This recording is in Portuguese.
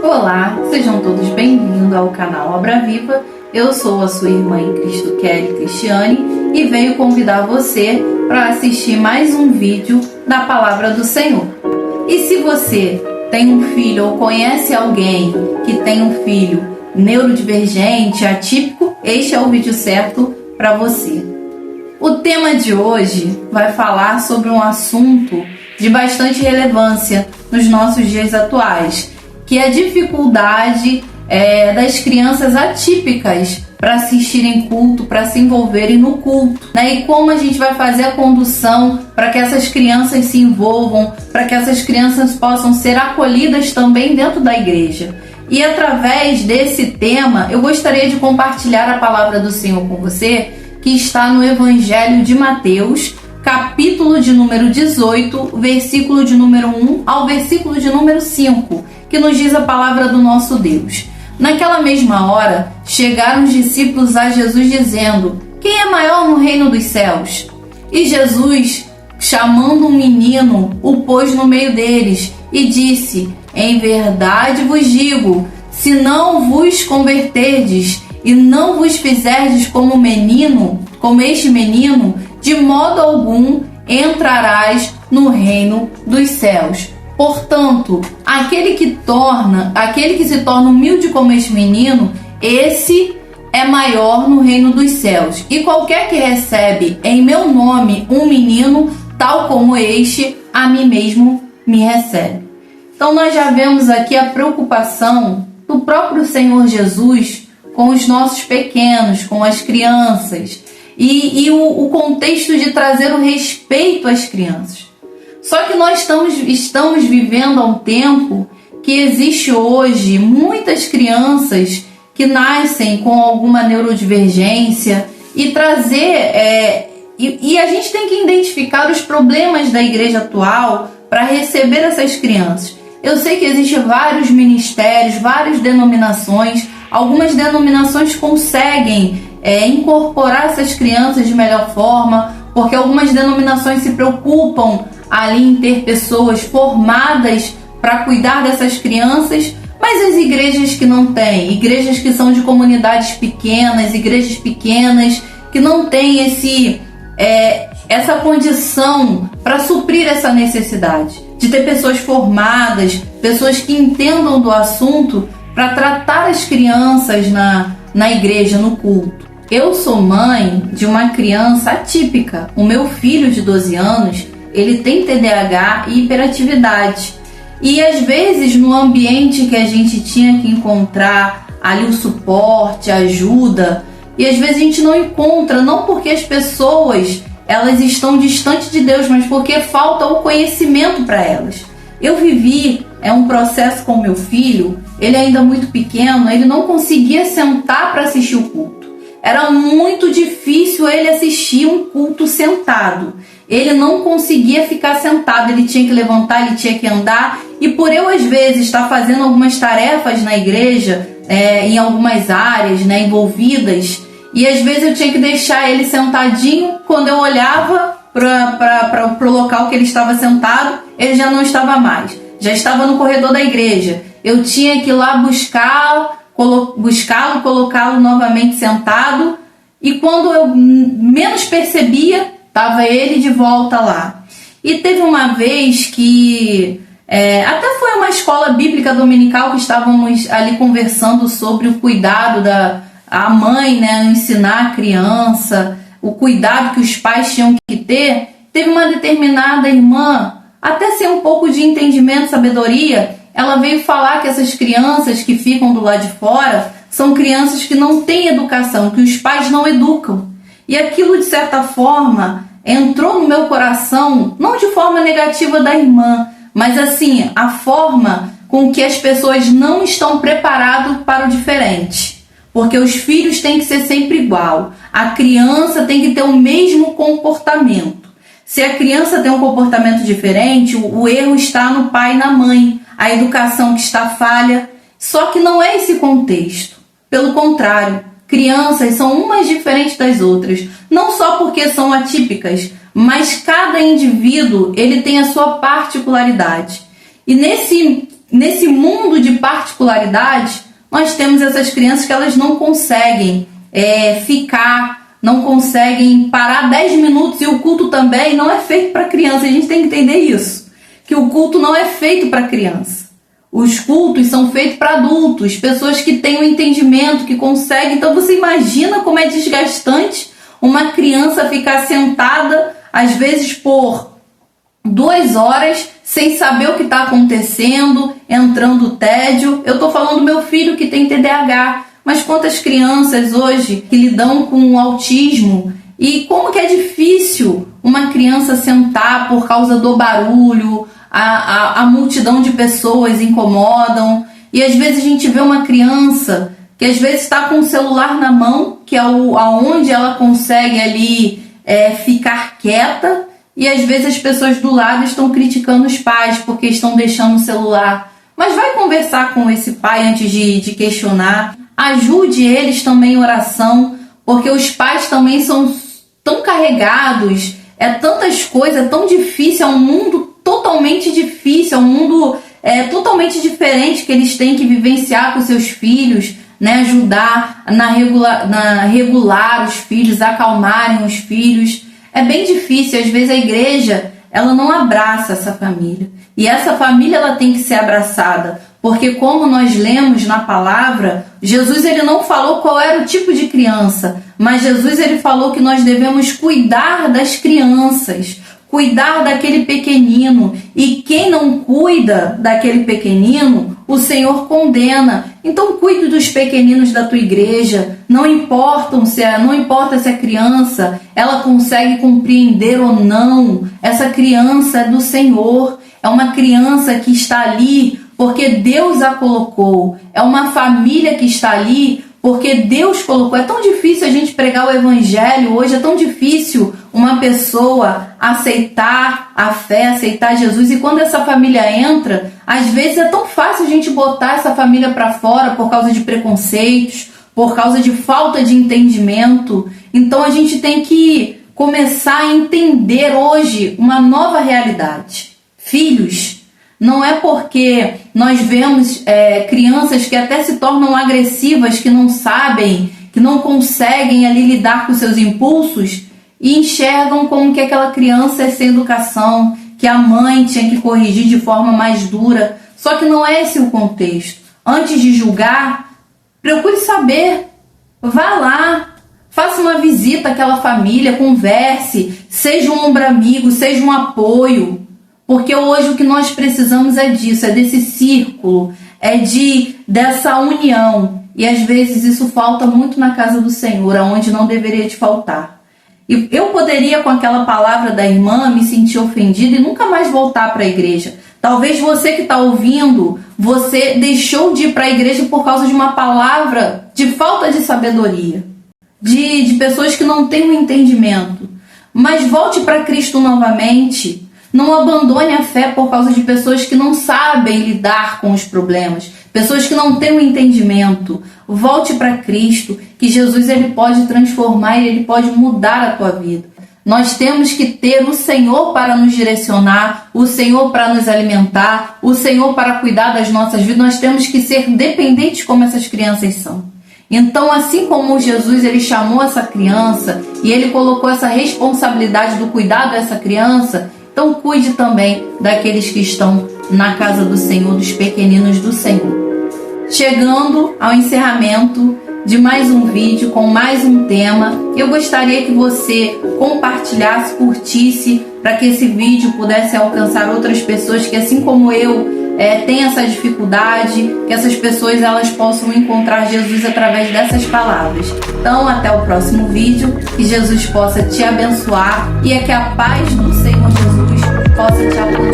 Olá, sejam todos bem-vindos ao canal Obra Viva. Eu sou a sua irmã em Cristo, Kelly Cristiane, e venho convidar você para assistir mais um vídeo da Palavra do Senhor. E se você tem um filho ou conhece alguém que tem um filho neurodivergente, atípico, este é o vídeo certo para você. O tema de hoje vai falar sobre um assunto de bastante relevância nos nossos dias atuais, que é a dificuldade das crianças atípicas para assistirem culto, para se envolverem no culto, né? E como a gente vai fazer a condução para que essas crianças se envolvam, para que essas crianças possam ser acolhidas também dentro da igreja. E através desse tema, eu gostaria de compartilhar a palavra do Senhor com você, que está no Evangelho de Mateus, capítulo de número 18, versículo de número 1 ao versículo de número 5, que nos diz a palavra do nosso Deus. Naquela mesma hora, chegaram os discípulos a Jesus dizendo: quem é maior no reino dos céus? E Jesus, chamando um menino, o pôs no meio deles e disse: em verdade vos digo, se não vos converterdes e não vos fizerdes como este menino, de modo algum entrarás no reino dos céus. Portanto, aquele que se torna humilde como este menino, esse é maior no reino dos céus. E qualquer que recebe em meu nome um menino, tal como este, a mim mesmo me recebe. Então nós já vemos aqui a preocupação do próprio Senhor Jesus com os nossos pequenos, com as crianças, e o contexto de trazer o respeito às crianças. Só que nós estamos vivendo há um tempo que existe hoje muitas crianças que nascem com alguma neurodivergência e e a gente tem que identificar os problemas da igreja atual para receber essas crianças. Eu sei que existem vários ministérios, várias denominações, algumas denominações conseguem incorporar essas crianças de melhor forma, porque algumas denominações se preocupam ali em ter pessoas formadas para cuidar dessas crianças, mas as igrejas que não têm, igrejas que são de comunidades pequenas, igrejas pequenas que não têm essa condição para suprir essa necessidade de ter pessoas formadas, pessoas que entendam do assunto para tratar as crianças na igreja, no culto. Eu sou mãe de uma criança atípica. O meu filho de 12 anos, ele tem TDAH e hiperatividade. E às vezes no ambiente que a gente tinha que encontrar ali o suporte, a ajuda, e às vezes a gente não encontra, não porque as pessoas elas estão distantes de Deus, mas porque falta o conhecimento para elas. Eu vivi um processo com meu filho, ele ainda muito pequeno, ele não conseguia sentar para assistir o culto. Era muito difícil ele assistir um culto sentado. Ele não conseguia ficar sentado, ele tinha que levantar, ele tinha que andar. E por eu, às vezes, estar fazendo algumas tarefas na igreja, em algumas áreas, envolvidas, e às vezes eu tinha que deixar ele sentadinho. Quando eu olhava para o local que ele estava sentado, ele já não estava mais. Já estava no corredor da igreja. Eu tinha que ir lá buscá-lo, colocá-lo novamente sentado, e quando eu menos percebia, estava ele de volta lá. E teve uma vez que até foi uma escola bíblica dominical que estávamos ali conversando sobre o cuidado a mãe, ensinar a criança, o cuidado que os pais tinham que ter. Teve uma determinada irmã, até sem um pouco de entendimento, sabedoria, ela veio falar que essas crianças que ficam do lado de fora são crianças que não têm educação, que os pais não educam. E aquilo, de certa forma, entrou no meu coração, não de forma negativa da irmã, mas assim, a forma com que as pessoas não estão preparadas para o diferente. Porque os filhos têm que ser sempre igual. A criança tem que ter o mesmo comportamento. Se a criança tem um comportamento diferente, o erro está no pai e na mãe. A educação que está falha. Só que não é esse contexto. Pelo contrário, crianças são umas diferentes das outras. Não só porque são atípicas, mas cada indivíduo ele tem a sua particularidade. E nesse nesse mundo de particularidade, nós temos essas crianças que elas não conseguem não conseguem parar 10 minutos, e o culto também não é feito para criança. A gente tem que entender isso, que o culto não é feito para criança. Os cultos são feitos para adultos, pessoas que têm um entendimento, que conseguem. Então você imagina como é desgastante uma criança ficar sentada, às vezes por 2 horas, sem saber o que está acontecendo, entrando tédio. Eu estou falando do meu filho que tem TDAH, mas quantas crianças hoje que lidam com o autismo, e como que é difícil uma criança sentar por causa do barulho, a multidão de pessoas incomodam, e às vezes a gente vê uma criança que às vezes está com o celular na mão, que é aonde ela consegue ali ficar quieta, e às vezes as pessoas do lado estão criticando os pais porque estão deixando o celular. Mas vai conversar com esse pai antes de questionar. Ajude eles também em oração, porque os pais também são tão carregados, tantas coisas, é tão difícil, é um mundo totalmente difícil, é um mundo totalmente diferente que eles têm que vivenciar com seus filhos, né? Ajudar na regular os filhos, acalmarem os filhos. É bem difícil, às vezes a igreja ela não abraça essa família, e essa família ela tem que ser abraçada, porque como nós lemos na palavra, Jesus ele não falou qual era o tipo de criança, mas Jesus ele falou que nós devemos cuidar das crianças, cuidar daquele pequenino, e quem não cuida daquele pequenino, o Senhor condena. Então cuide dos pequeninos da tua igreja, não importa se a criança ela consegue compreender ou não, essa criança é do Senhor, é uma criança que está ali porque Deus a colocou, é uma família que está ali porque Deus colocou. É tão difícil a gente pregar o evangelho hoje, é tão difícil uma pessoa aceitar a fé, aceitar Jesus, e quando essa família entra, às vezes é tão fácil a gente botar essa família para fora por causa de preconceitos, por causa de falta de entendimento. Então a gente tem que começar a entender hoje uma nova realidade. Filhos, não é porque nós vemos crianças que até se tornam agressivas, que não sabem, que não conseguem ali lidar com seus impulsos, e enxergam como que aquela criança é sem educação, que a mãe tinha que corrigir de forma mais dura. Só que não é esse o contexto. Antes de julgar, procure saber, vá lá, faça uma visita àquela família, converse, seja um ombro amigo, seja um apoio. Porque hoje o que nós precisamos é disso, é desse círculo, dessa união. E às vezes isso falta muito na casa do Senhor, aonde não deveria de faltar. E eu poderia, com aquela palavra da irmã, me sentir ofendida e nunca mais voltar para a igreja. Talvez você que está ouvindo, você deixou de ir para a igreja por causa de uma palavra de falta de sabedoria, de pessoas que não têm um entendimento. Mas volte para Cristo novamente. Não abandone a fé por causa de pessoas que não sabem lidar com os problemas, pessoas que não têm um entendimento. Volte para Cristo, que Jesus ele pode transformar e ele pode mudar a tua vida. Nós temos que ter o Senhor para nos direcionar, o Senhor para nos alimentar, o Senhor para cuidar das nossas vidas. Nós temos que ser dependentes como essas crianças são. Então, assim como Jesus ele chamou essa criança e ele colocou essa responsabilidade do cuidado dessa criança, então cuide também daqueles que estão na casa do Senhor, dos pequeninos do Senhor. Chegando ao encerramento de mais um vídeo com mais um tema, eu gostaria que você compartilhasse, curtisse, para que esse vídeo pudesse alcançar outras pessoas que, assim como eu, têm essa dificuldade, que essas pessoas elas possam encontrar Jesus através dessas palavras. Então, até o próximo vídeo, que Jesus possa te abençoar e que a paz do Senhor Jesus possa te alcançar.